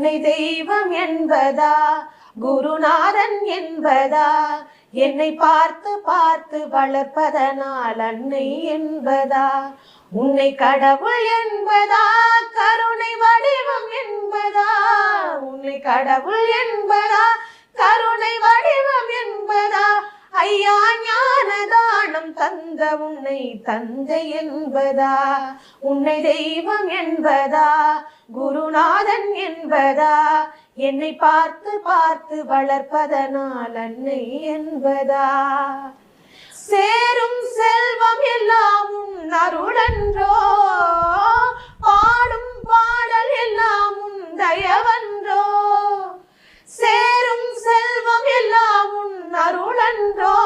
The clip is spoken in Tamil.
உன்னை தெய்வம் என்பதா குருநாதன் என்பதா என்னை பார்த்து பார்த்து வளர்ப்பதனால் அன்னை என்பதா உன்னை கடவுள் என்பதா கருணை வடிவம் என்பதா உன்னை கடவுள் என்பதா கருணை வடிவம் என்பதா ஐயா ஞானதானம் தந்த உன்னை தந்தை என்பதா உன்னை தெய்வம் என்பதா குருநாதன் என்பதா என்னை பார்த்து பார்த்து வளர்ப்பதனால் அன்னை என்பதா சேரும் செல்வம் எல்லாம் உன் அருளன்றோ பாடும் பாடல் எல்லாம் உன் தயவன்றோ சேரும் செல்வம் எல்லாம் உன் அருளன்றோ